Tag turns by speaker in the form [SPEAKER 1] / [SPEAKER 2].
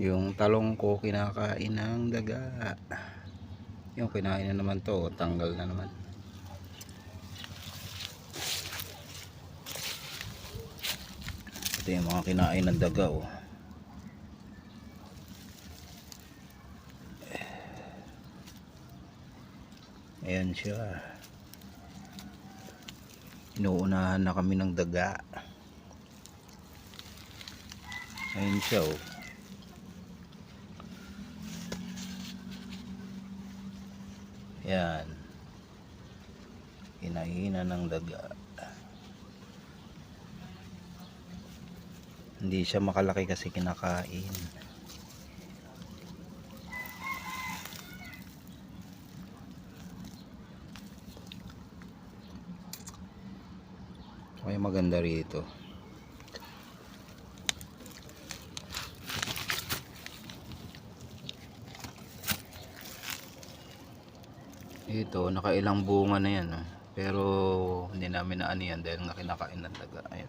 [SPEAKER 1] Yung talong ko kinakain ng daga. Yung kinain na naman to, tanggal na naman. Ito yung mga kinain ng daga, oh. Ayan siya. Inuunahan na kami ng daga. Ayan siya, oh. Ayan. Kinainan ng daga. Hindi siya makalaki kasi kinakain. May maganda rito. Ito, nakailang bunga na yan, oh. Pero hindi namin na ano yan dahil nga kinakain ng daga. Ayan.